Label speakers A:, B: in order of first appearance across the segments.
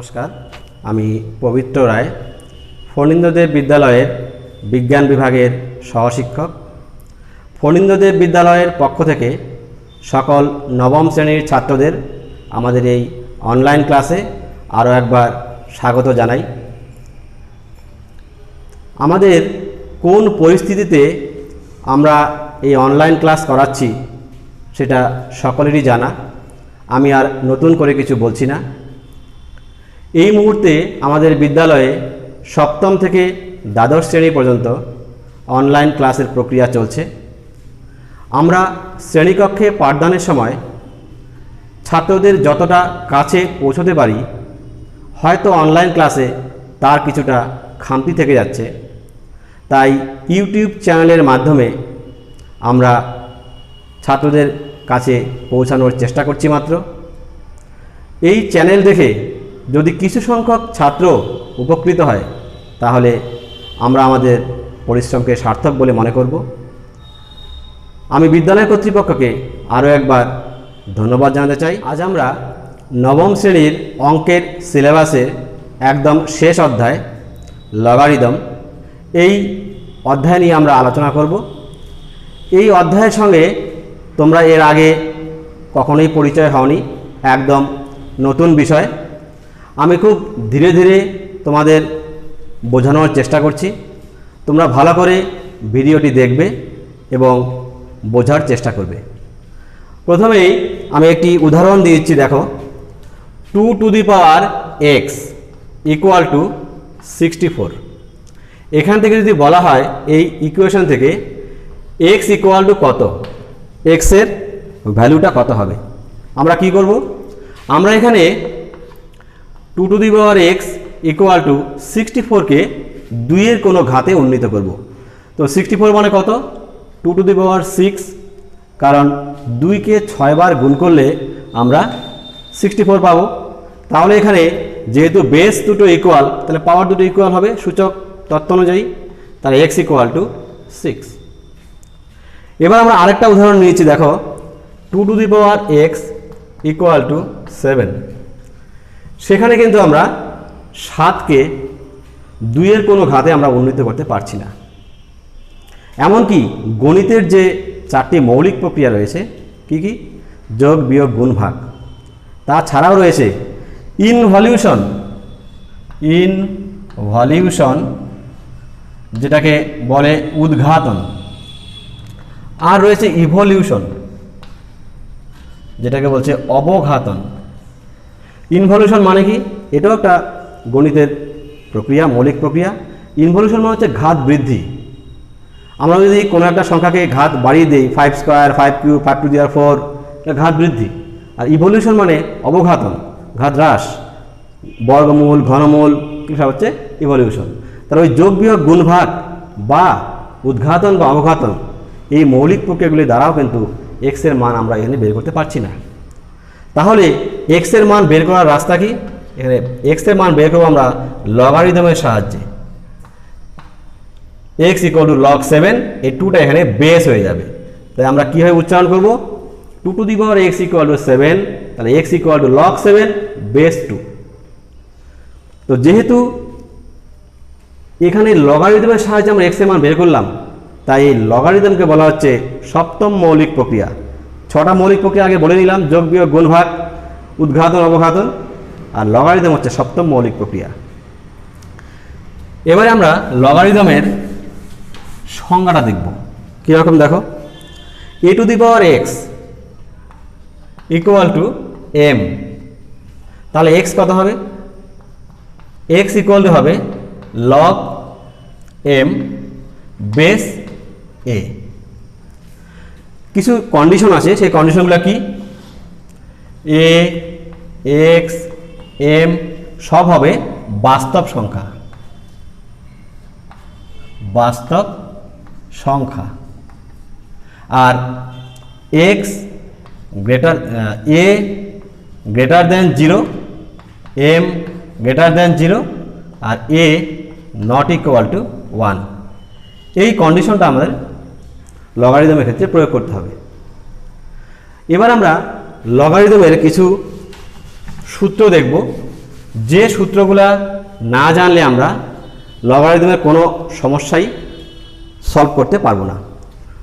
A: নমস্কার, আমি পবিত্র রায়, ফণীন্দ্রদেব বিদ্যালয়ের বিজ্ঞান বিভাগের সহশিক্ষক। ফণীন্দ্রদেব বিদ্যালয়ের পক্ষ থেকে সকল নবম শ্রেণীর ছাত্রদের আমাদের এই অনলাইন ক্লাসে আরও একবার স্বাগত জানাই। আমাদের কোন পরিস্থিতিতে আমরা এই অনলাইন ক্লাস করাচ্ছি সেটা সকলেরই জানা, আমি আর নতুন করে কিছু বলছি না। এই মুহূর্তে আমাদের বিদ্যালয়ে সপ্তম থেকে দ্বাদশ শ্রেণী পর্যন্ত অনলাইন ক্লাসের প্রক্রিয়া চলছে। আমরা শ্রেণীকক্ষে পাঠদানের সময় ছাত্রদের যতটা কাছে পৌঁছতে পারি, হয়তো অনলাইন ক্লাসে তার কিছুটা খামতি থেকে যাচ্ছে। তাই ইউটিউব চ্যানেলের মাধ্যমে আমরা ছাত্রদের কাছে পৌঁছানোর চেষ্টা করছি মাত্র। এই চ্যানেল দেখে যদি কিছু সংখ্যক ছাত্র উপকৃত হয়, তাহলে আমরা আমাদের পরিশ্রমকে সার্থক বলে মনে করব। আমি বিদ্যালয় কর্তৃপক্ষকে আরও একবার ধন্যবাদ জানাতে চাই। আজ আমরা নবম শ্রেণীর অঙ্কের সিলেবাসের একদম শেষ অধ্যায় লগারিদম, এই অধ্যায় নিয়ে আমরা আলোচনা করব। এই অধ্যায়ের সঙ্গে তোমরা এর আগে কখনোই পরিচয় হওনি, একদম নতুন বিষয়। আমি খুব ধীরে ধীরে তোমাদের বোঝানোর চেষ্টা করছি। তোমরা ভালো করে ভিডিওটি দেখবে এবং বোঝার চেষ্টা করবে। প্রথমেই আমি একটি উদাহরণ দিচ্ছি, দেখো। 2 to the power x equal two 64। এখান থেকে যদি বলা হয় এই ইকুয়েশন থেকে x ইকুয়াল টু কত, x এর ভ্যালুটা কত হবে, আমরা কি করব? আমরা এখানে 2 to the power x equal to 64কে 2 এর কোনো ঘাতে উন্নীত করব। তো 64 মানে কত? 2 to the power 6, কারণ 2কে 6 বার গুণ করলে আমরা 64 পাবো। তাহলে এখানে যেহেতু বেস দুটো ইকুয়াল, তাহলে পাওয়ার দুটো ইকুয়াল হবে সূচক তত্ত্ব অনুযায়ী, তাহলে x ইকুয়াল টু 6। এবার আমরা আরেকটা উদাহরণ নিয়েছি, দেখো। 2 to the power x equal two 7। সেখানে কিন্তু আমরা 7কে 2 এর কোনো ঘাতে আমরা উন্নীত করতে পারছি না। এমনকি গণিতের যে 4টি মৌলিক প্রক্রিয়া রয়েছে, কি কি? যোগ, বিয়োগ, গুণ, ভাগ। তাছাড়াও রয়েছে ইনভলিউশন, যেটাকে বলে উদ্ঘাটন, আর রয়েছে ইভলিউশন, যেটাকে বলছে অবঘাতন। ইনভলিউশন মানে কি? এটাও একটা গণিতের প্রক্রিয়া, মৌলিক প্রক্রিয়া। ইনভলিউশন মানে হচ্ছে ঘাত বৃদ্ধি। আমরা যদি কোনো একটা সংখ্যাকে ঘাত বাড়িয়ে দিই, 5 square, 5 cube, 5 to the power 4, এটা ঘাত বৃদ্ধি। আর ইভলিউশন মানে অবঘাতন, ঘাত হ্রাস, বর্গমূল, ঘনমূল, কীসব হচ্ছে ইভলিউশন। তার ওই যোগ, বিয়োগ, গুণ, ভাগ বা উদ্ঘাটন বা অবঘাতন, এই মৌলিক প্রক্রিয়াগুলি দ্বারাও কিন্তু x এর মান আমরা এখানে বের করতে পারছি না। তাহলে x এর মান বের করার রাস্তা কি? এখানে x এর মান বের করবো আমরা লগারিদমের সাহায্যে। x ইকুয়াল টু log 7, এই 2টা এখানে বেস হয়ে যাবে। তাই আমরা কীভাবে উচ্চারণ করব? 2 to the power x equal two 7, তাহলে x equal to log 7 base 2। তো যেহেতু এখানে লগারিদমের সাহায্যে আমরা x এর মান বের করলাম, তাই এই লগারিদমকে বলা হচ্ছে সপ্তম মৌলিক প্রক্রিয়া। 6টা মৌলিক প্রক্রিয়া আগে বলে নিলাম, যোগ, বিয়োগ, গুণ, ভাগ, উদ্ঘাটন, অবঘাতন, আর লগারিদম হচ্ছে সপ্তম মৌলিক প্রক্রিয়া। এবারে আমরা লগারিদমের সংজ্ঞাটা দেখব কীরকম, দেখো। a to the power x equal to m, তাহলে x কত হবে? x ইকুয়াল টু হবে log m বেস a। কিছু কন্ডিশন আছে, সেই কন্ডিশনগুলো কি? a, x, m সব হবে বাস্তব সংখ্যা, বাস্তব সংখ্যা। আর x greater a greater than 0, m greater than 0, আর a নট ইকুয়াল টু 1। এই কন্ডিশনটা আমাদের লগারিদমের ক্ষেত্রে প্রয়োগ করতে হবে। এবার আমরা লগারিদমের কিছু সূত্র দেখব। যে সূত্রগুলা না জানলে আমরা লগারিদমের কোনো সমস্যাই সলভ করতে পারবো না।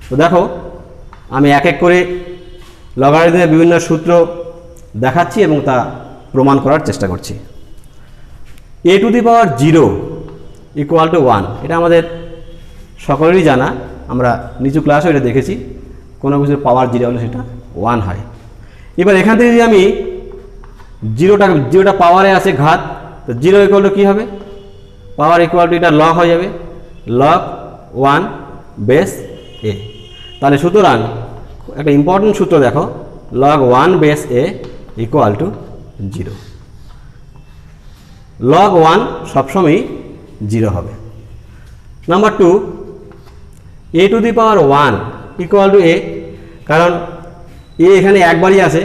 A: তো দেখো আমি এক এক করে লগারিদমের বিভিন্ন সূত্র দেখাচ্ছি এবং তা প্রমাণ করার চেষ্টা করছি। a to the power 0 equal to 1, এটা আমাদের সকলেরই জানা, আমরা নিচু ক্লাসও এটা দেখেছি, কোনো কিছুর পাওয়ার 0 হলে সেটা 1 হয়। এবার এখান থেকে যদি আমি জিরোটা পাওয়ারে আছে ঘাত, তো 0 ইকুয়াল টু কী হবে, পাওয়ার ইকুয়াল টু এটা লগ হয়ে যাবে, লগ 1 বেস a। তাহলে সুতরাং একটা ইম্পর্টেন্ট সূত্র দেখো, log 1 base a equal two 0। Log 1 সবসময়ই 0 হবে। Number 2, a to the power 1 equal to a, কারণ a এখানে একবারই আছে,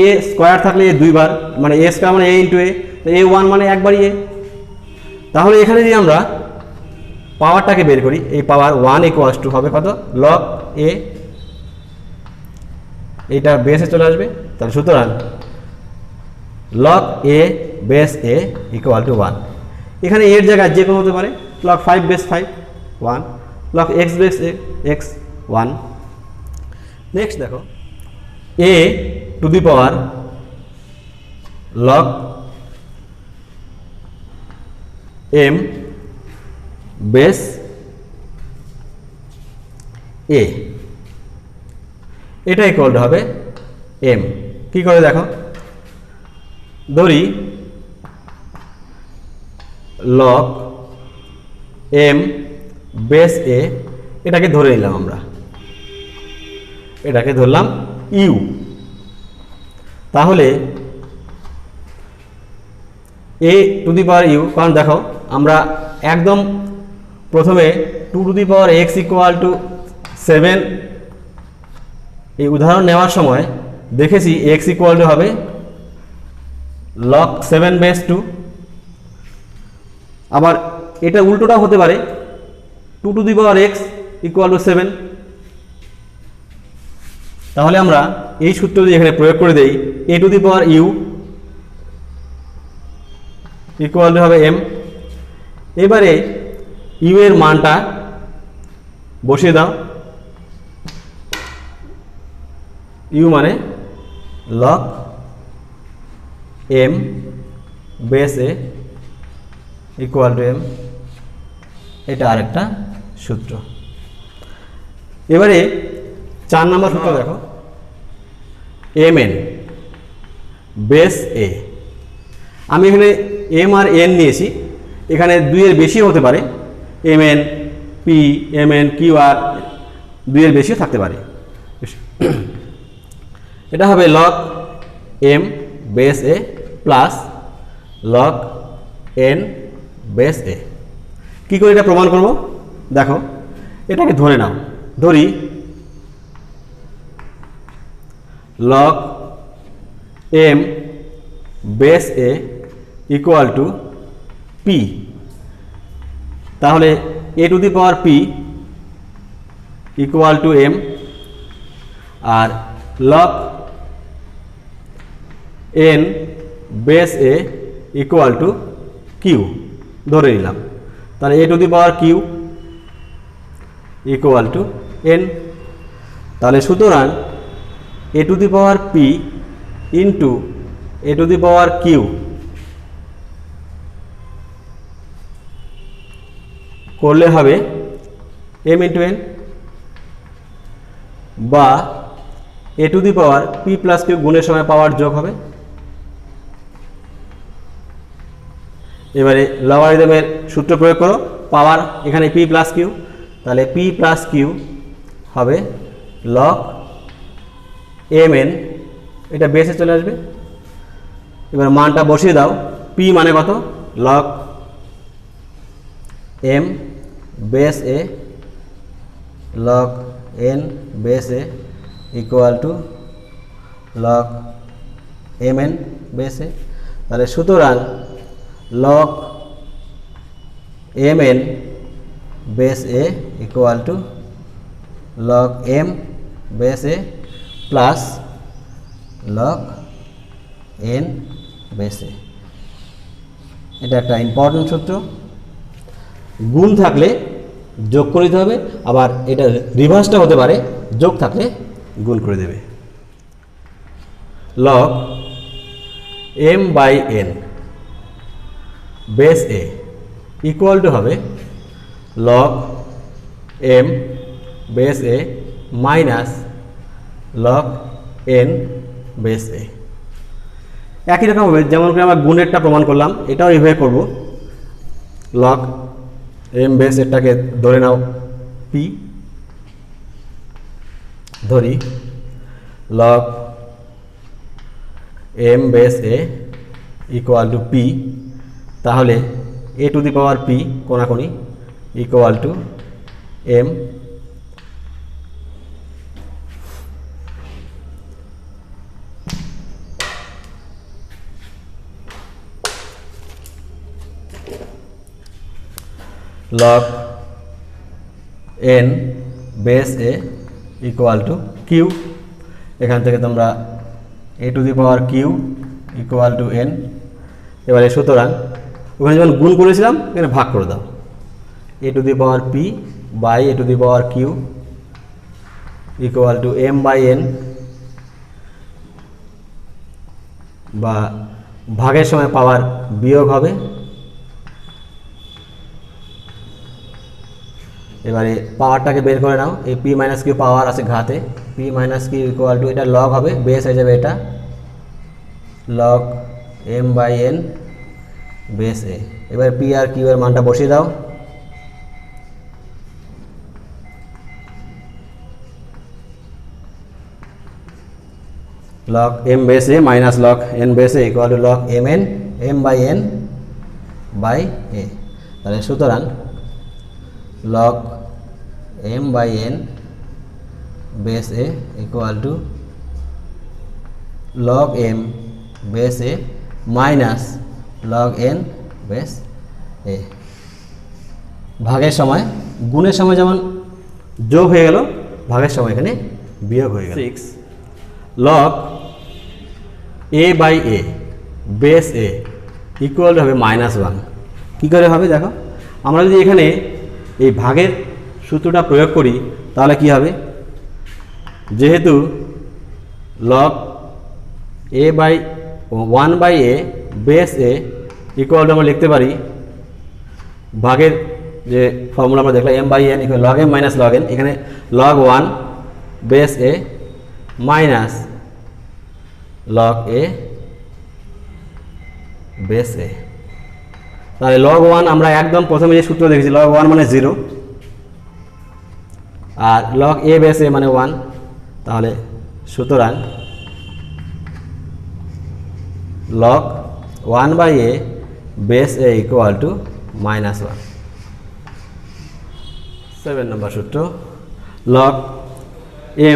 A: a স্কোয়ার থাকলে a দুইবার, মানে a স্কোয়ার মানে a ইন্টু a, তো a1 মানে একবারই a। তাহলে এখানে যদি আমরা পাওয়ারটাকে বের করি, এই পাওয়ার 1 ইকুয়ালস টু হবে কত, লগ a, এইটা বেসে চলে আসবে। তাহলে সুতরাং log a base a equal to 1। এখানে এর জায়গায় যে কোনো হতে পারে, log 5 base 5 1, log x base x 1। Next দেখো a to the power log m base a, এটা ইকুয়াল টু হবে m। কি করে দেখো, ধরি লগ m বেস a, এটাকে ধরে নিলাম আমরা, এটাকে ধরলাম u। তাহলে a to the power u, কারণ দেখো আমরা একদম প্রথমে 2 two the power x equal two 7 এই উদাহরণ নেওয়ার সময় দেখেছি x ইকুয়াল টু হবে লগ 7 বেস 2। আবার এটা উল্টোটাও হতে পারে, 2 two the power x equal two 7। তাহলে আমরা এই সূত্র যদি এখানে প্রয়োগ করে দেই, a to the power u equal to হবে m। এবারে u এর মানটা বসিয়ে দাও, u মানে log m base a equal to m, এটা আরেকটা সূত্র। এবারে 4 নম্বর সূত্র দেখো, mn বেস a। আমি এখানে m আর n নিয়েছি, এখানে 2 এর বেশি হতে পারে, mn p mn q আর 2 এর বেশিও থাকতে পারে। এটা হবে log m base a plus log n base a। কী করে এটা প্রমাণ করব, দেখো এটাকে ধরে নাও, ধরি log m base a equal to p। তাহলে a to the power p equal to m, আর log n base a equal to q ধরে নিলাম। তাহলে a to the power q equal to n। তাহলে সুতরাং a to the power p into a to the power q করলে হবে m into n, বা a to the power p plus q গুণের সময় পাওয়ার যোগ হবে। এবারে লগারিদমের সূত্র প্রয়োগ করো, পাওয়ার এখানে p প্লাস q, তাহলে p প্লাস q হবে লগ mn, এটা বেসে চলে আসবে। এবার মানটা বসিয়ে দাও, p মানে কত, log m base a log n base a equal to log mn base a। তাহলে সুতরাং log mn base a equal to log m base a plus log n base a। এটা একটা ইম্পর্টেন্ট সূত্র। গুণ থাকলে যোগ করে দিতে হবে, আবার এটা রিভার্সটা হতে পারে, যোগ থাকলে গুণ করে দেবে। Log m/n base a equal to হবে log m base a minus log n base a। একই রকম হবে, যেমন করে আমরা গুণেরটা প্রমাণ করলাম, এটাও এইভাবে করব। লগ m বেস এটাকে ধরে নাও p, ধরি log m base a equal to p, তাহলে a to the power p কোনাকুনি equal to m log n base a equal to q. এখান থেকে তোমরা a to the power q equal to n। এবারে সুতরাং ওখানে যখন গুণ করেছিলাম এখানে ভাগ করে দাও, a to the power p by a to the power q equal to m/n, বা ভাগের সময় পাওয়ার বিয়োগ হবে। এবারে পাওয়ারটাকে বের করে নাও, এই p মাইনাস কিউ পাওয়ার আছে ঘাতে, p minus q equal to এটা লগ হবে, বেস হয়ে যাবে এটা লগ m/n বেস a। এবার p আর কিউ এর মানটা বসিয়ে দাও, log m base a minus log n base a equal to log m/n by a। তাহলে সুতরাং log m/n base a equal to log m base a minus log n base a। ভাগের সময় গুণের সময় যেমন যোগ হয়ে গেল, ভাগের সময় এখানে বিয়োগ হয়ে গেল। 6 log a/a base a equal হবে -1। কী করে হবে দেখো, আমরা যদি এখানে এই ভাগের সূত্রটা প্রয়োগ করি তাহলে কি হবে, যেহেতু log a/1/a base a equal আমরা লিখতে পারি ভাগের যে ফর্মুলা আমরা দেখলাম m/n equal log m minus log n, এখানে log 1 base a minus log a base a। তাহলে log 1 আমরা একদম প্রথমে যে সূত্র দেখেছি log 1 মানে 0 আর log a বেস a মানে 1, তাহলে সুতরাং log 1/a base a equal to -1। 7 নম্বর সূত্র log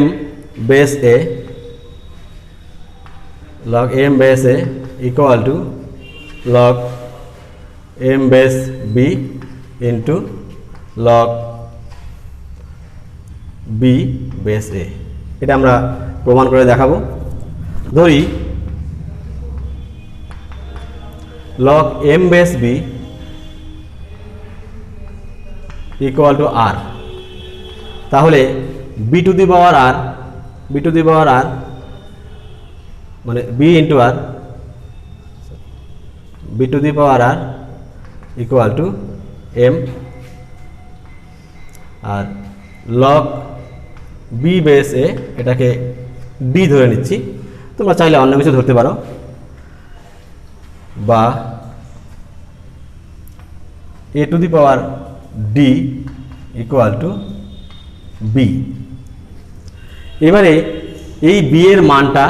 A: m base a log m base a equal to log m base b into log b base a। এটা আমরা প্রমাণ করে দেখাবো। ধরি log m base b equal to r, তাহলে b two the power r মানে b into r, b two the power r equal to m, আর log b base a এটাকে d ধরে নিচ্ছি, তোমরা চাইলে অন্য কিছু ধরতে পারো, বা a to the power d equal two b। এবারে এই b এর মানটা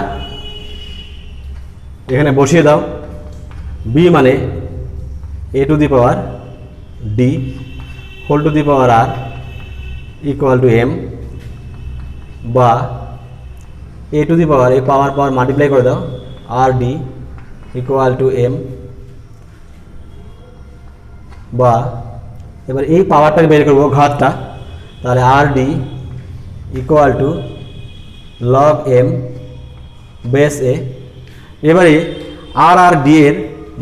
A: এখানে বসিয়ে দাও, b মানে a to the power d whole to the power r equal to m, বা a টু দি পাওয়ার এই পাওয়ার মাল্টিপ্লাই করে দাও আর d ইকুয়াল টু m, বা এবার এই পাওয়ারটাকে বের করবো ঘাতটা, তাহলে আর D equal to log m base a। এবারে আর ডি এর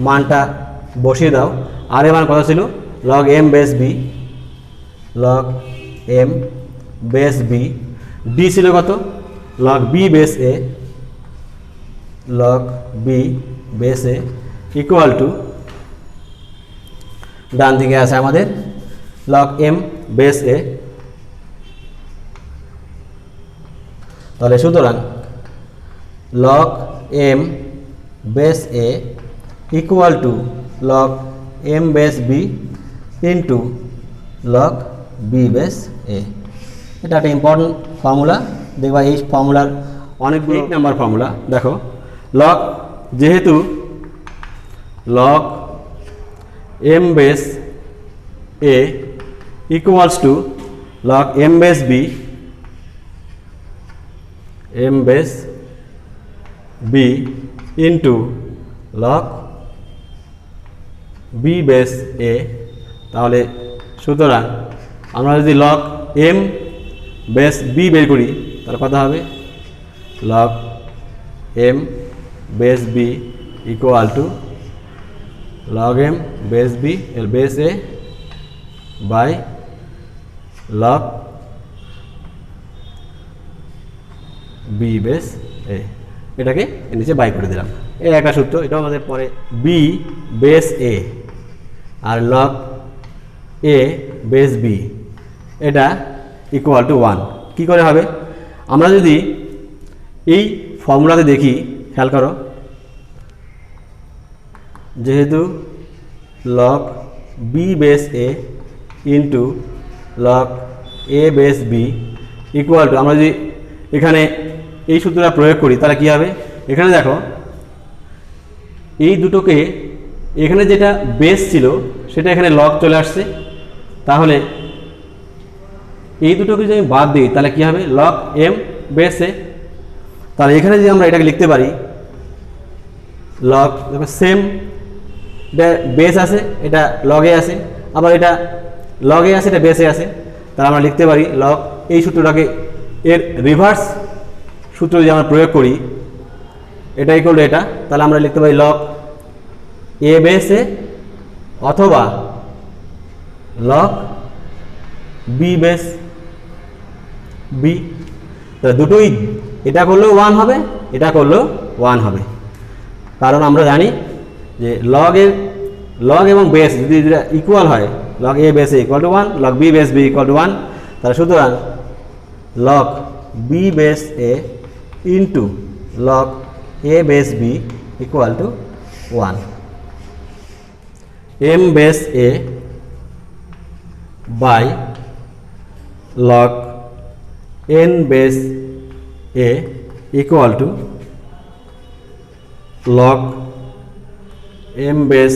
A: মানটা বসিয়ে দাও। আর এর মান কত ছিল, log M base B, log M base B. D ছিল কত, log B base A, log B base A equal to, ডান দিকে আছে আমাদের লগ এম বেস এ। তাহলে সুতরাং log M base A equal to log M base B into log B base A. এটা একটা ইম্পর্টেন্ট ফর্মুলা, দেখবা এই ফর্মুলার অনেকগুলো 8 নাম্বার ফর্মুলা। দেখো লগ, যেহেতু log M base A equals two log M base B, M base B into log B base A. তাহলে সুতরাং আমরা যদি লগ এম বেস বি বের করি তাহলে কত হবে, log M base B equal to log M base B এর base A by log B base A. এটাকে নিচে বাই করে দিলাম, এই একটা সূত্র। এটাও আমাদের পরে বি বেস এ আর লগ এ বেস বি, এটা ইকুয়াল টু 1। কী করে হবে, আমরা যদি এই ফর্মুলাতে দেখি, খেয়াল করো, যেহেতু log B base A into log A base B equal to, আমরা যদি এখানে এই সূত্রটা প্রয়োগ করি তাহলে কী হবে, এখানে দেখো এই দুটোকে, এখানে যেটা বেস ছিল সেটা এখানে লগ চলে আসছে, তাহলে এই দুটোকে যদি আমি বাদ দিই তাহলে কী হবে, লগ এম বেস এ। তাহলে এখানে যদি আমরা এটাকে লিখতে পারি লগ, দেখো সেম বেস আছে, এটা লগে আছে, আবার এটা লগে আছে, এটা বেসে আছে। তাহলে আমরা লিখতে পারি লগ, এই সূত্রটাকে এর রিভার্স সূত্র যদি আমরা প্রয়োগ করি, এটা ইকুয়াল টু এটা, তাহলে আমরা লিখতে পারি লগ এ বেস এ অথবা লগ বি বেস বি। তাহলে দুটোই, এটা করলেও 1 হবে, এটা করলেও 1 হবে, কারণ আমরা জানি যে লগ এবং বেস যদি ইকুয়াল হয়, log A base A equal to 1, log B base B equal to 1। তাহলে সুতরাং log B base A into log A base B equal to 1। M base A by log N base A equal to log M base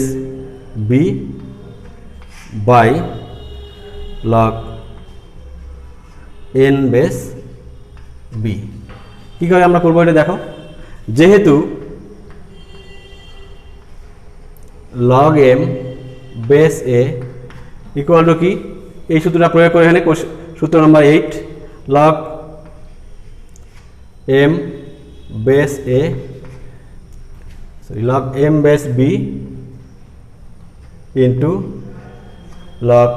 A: B by log N base B. কী করে আমরা করবো এটা দেখো, যেহেতু log M base A equal to কি, এই সূত্রটা প্রয়োগ করে এখানে সূত্র নম্বর 8, log M base A log M base B into log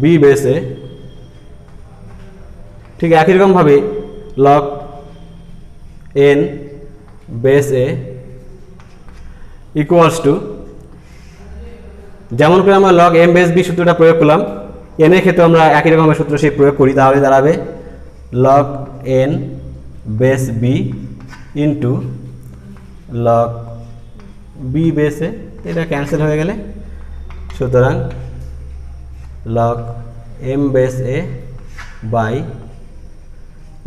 A: B base A. ঠিক একই রকমভাবে log N base A equals to, যেমন করে আমরা লগ এম বেস বি সূত্রটা প্রয়োগ করলাম, এন এর ক্ষেত্রে আমরা একই রকমের সূত্র সেই প্রয়োগ করি, তাহলে দাঁড়াবে log N base B into log B base A. এটা ক্যান্সেল হয়ে গেলে সুতরাং log M base A by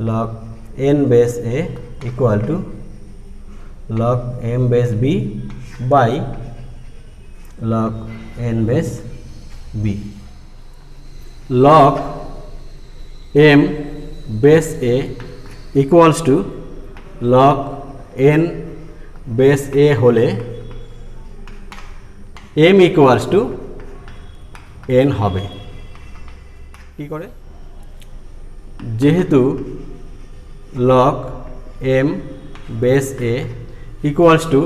A: log n base a equal to log m base b by log n base b। log m base a equals to log n base a হলে m equals to n হবে। কি করে, যেহেতু log m base a equals to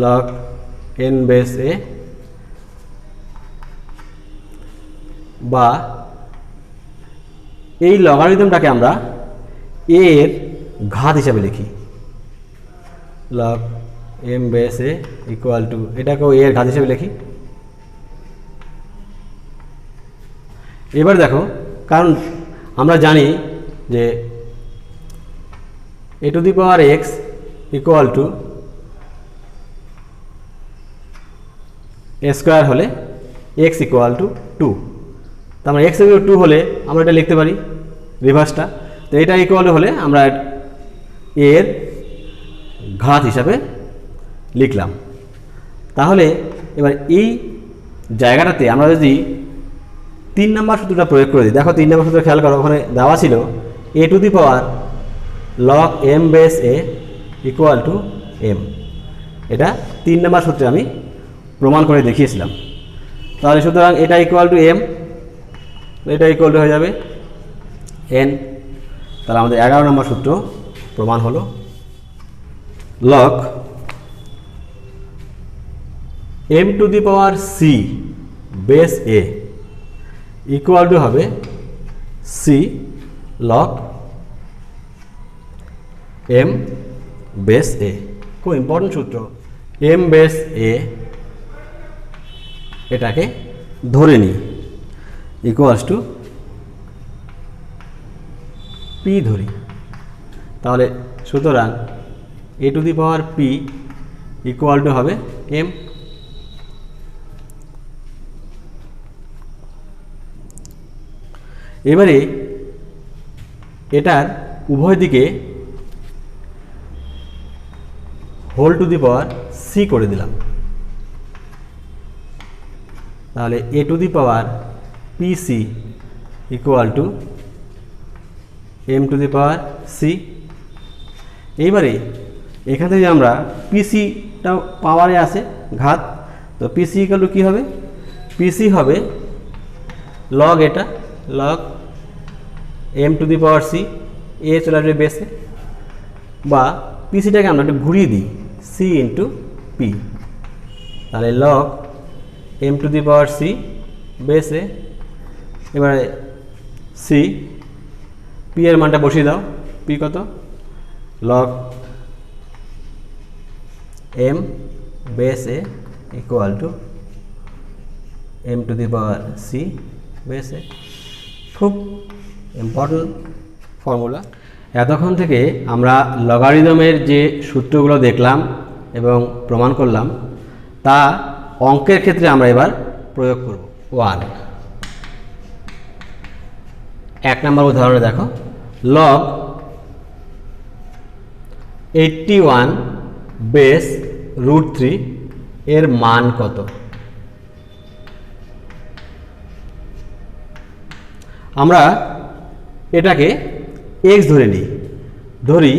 A: log n base a বা এই লগারিদমটাকে আমরা a এর ঘাত হিসাবে লিখি, log m base a equal two, এটাকেও a এর ঘাত হিসাবে লিখি। এবার দেখো, কারণ আমরা জানি যে a to the power x equal two a square হলে x ইকুয়াল টু 2, তার মানে x ইকুয়াল টু 2 হলে আমরা এটা লিখতে পারি রিভার্সটা, তো এটা ইকুয়াল হলে আমরা এর ঘাত হিসাবে লিখলাম। তাহলে এবার এই জায়গাটাতে আমরা যদি 3 নম্বর সূত্রটা প্রয়োগ করে দিই, দেখো 3 নম্বর সূত্র খেয়াল করো, ওখানে দেওয়া ছিল a to the power log m base a equal to m, এটা 3 নম্বর সূত্রে আমি প্রমাণ করে দেখিয়েছিলাম। তাহলে সুতরাং এটা ইকুয়াল টু m, এটা ইকুয়াল টু হয়ে যাবে n, তাহলে আমাদের 11 নম্বর সূত্র প্রমাণ হলো। log m to the power c base a equal to হবে c log m base a, খুব ইম্পর্টেন্ট সূত্র। m বেস a এটাকে ধরে নিই ইকুয়ালস টু p ধরি, তাহলে সুতরাং a to the power p equal to হবে m। এবারে এটার উভয় দিকে whole to the power c করে দিলাম, তাহলে a to the power pc equal to m to the power c। এইবারে এখান থেকে আমরা পিসিটা পাওয়ারে আসে ঘাত, তো পিসি ইকুয়াল টু কী হবে, পিসি হবে লগ এটা log m to the power c, এ চলে আসবে বেসে, বা পিসিটাকে আমরা একটু ঘুরিয়ে দিই c ইন্টু p, তাহলে log m to the power c বেসে, এবারে c p এর মানটা বসিয়ে দাও, p কত, log m base a equal to m to the power c base a। খুব ইম্পর্টেন্ট ফর্মুলা। এতক্ষণ থেকে আমরা লগারিদমের যে সূত্রগুলো দেখলাম এবং প্রমাণ করলাম, তা অঙ্কের ক্ষেত্রে আমরা এবার প্রয়োগ করব। 1 নম্বর উদাহরণে দেখো, log 81 বেস √3 এর মান কত? আমরা এটাকে x ধরে নিই, ধরি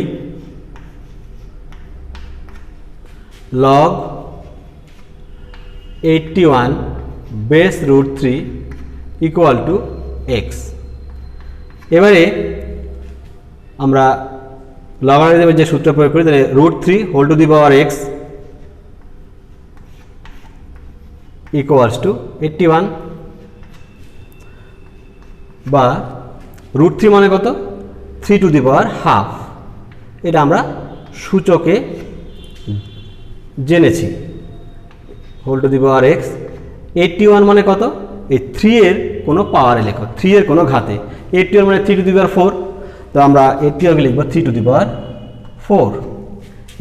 A: log 81 base √3 equal to x। এবারে আমরা লগারিদমের যে সূত্র প্রয়োগ করি, তাহলে √3 whole to the power x equals to 81, বা √3 মানে কত, 3 টু দি পাওয়ার হাফ, এটা আমরা সূচকে জেনেছি, whole to the power x। 81 মানে কত, এই 3 এর কোনো পাওয়ারে লেখো, 3 এর কোনো ঘাতে, 81 মানে 3 টু দি পাওয়ার 4, তো আমরা 81কে লিখব 3 টু দি পাওয়ার 4।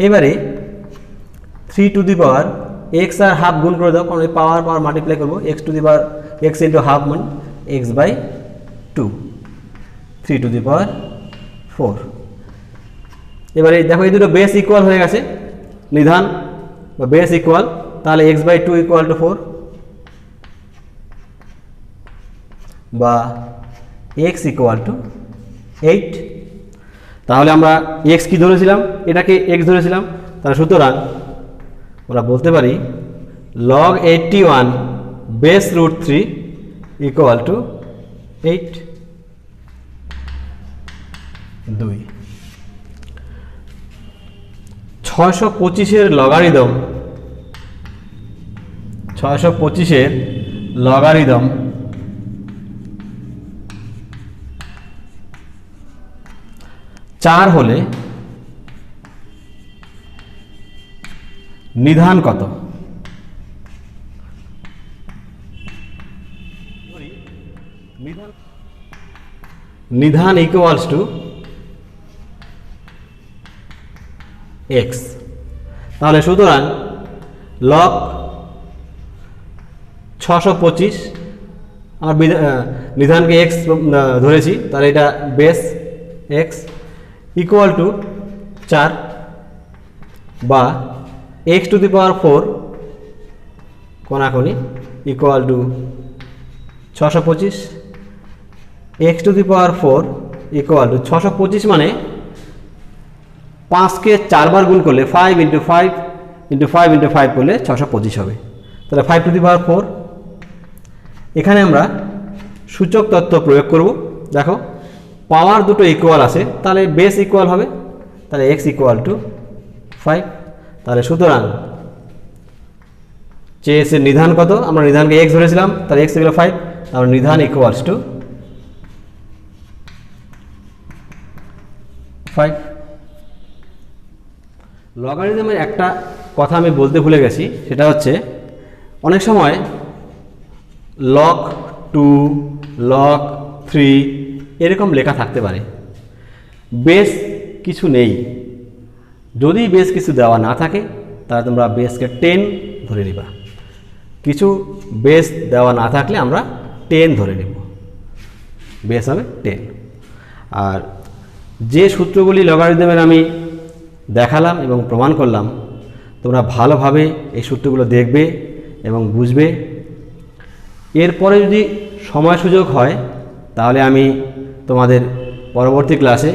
A: এবারে 3 টু দি পাওয়ার x আর হাফ গুণ করে দাও, কারণ এই পাওয়ার মাল্টিপ্লাই করবো, x to the power x into half মানে x by 2, 3 to the power 4। এবারে দেখো এই দুটো বেস ইকুয়াল হয়ে গেছে, নিধান বা বেস ইকুয়াল, তাহলে x বাই 2 ইকুয়াল টু 4, বা x ইকুয়াল টু 8। তাহলে আমরা x কি ধরেছিলাম, এটাকে x ধরেছিলাম, তাহলে সুতরাং আমরা বলতে পারি log 81 বেস √3 ইকুয়াল টু 8। 2 625 এর লগারিদম 625-এর লগারিদম চার হলে নিধান কত? নিধান ইকুয়ালস টু x। তাহলে সুতরাং লগ 625, আর নিধানকে x ধরেছি, তাহলে এটা বেস x ইকুয়াল টু 4 বা x⁴ কোনাকুনি equal two 625, x⁴ equal to 625 মানে 5কে 4 বার গুণ করলে 5 × 5 × 5 × 5 করলে 625 হবে। তাহলে 5⁴। এখানে আমরা সূচক তত্ত্ব প্রয়োগ করব। দেখো পাওয়ার দুটো ইকুয়াল আছে, তাহলে বেস ইকুয়াল হবে, তাহলে x ইকুয়াল টু 5। তাহলে সুতরাং চেয়েছে নিধান কত? আমরা নিধানকে x ধরেছিলাম, তাহলে x এগুলো 5, তাহলে নিধান ইকুয়ালস টু 5। লগারিদমের একটা কথা আমি বলতে ভুলে গেছি, সেটা হচ্ছে অনেক সময় log 2, log 3 এরকম লেখা থাকতে পারে। বেস কিছু নেই, যদি বেস কিছু দেওয়া না থাকে তাহলে তোমরা বেসকে 10 ধরে নিবা। কিছু বেস দেওয়া না থাকলে আমরা 10 ধরে নেব, বেস হবে 10। আর যে সূত্রগুলি লগারিদমের আমি দেখালাম এবং প্রমাণ করলাম, তোমরা ভালোভাবে এই সূত্রগুলো দেখবে এবং বুঝবে। এরপরে যদি সময় সুযোগ হয় তাহলে আমি তোমাদের পরবর্তী ক্লাসে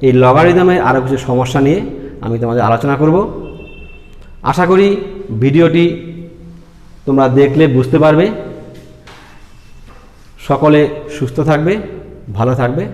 A: এই লগারিদমের আরও কিছু সমস্যা নিয়ে আমি তোমাদের আলোচনা করব। আশা করি ভিডিওটি তোমরা দেখলে বুঝতে পারবে। সকলে সুস্থ থাকবে, ভালো থাকবে।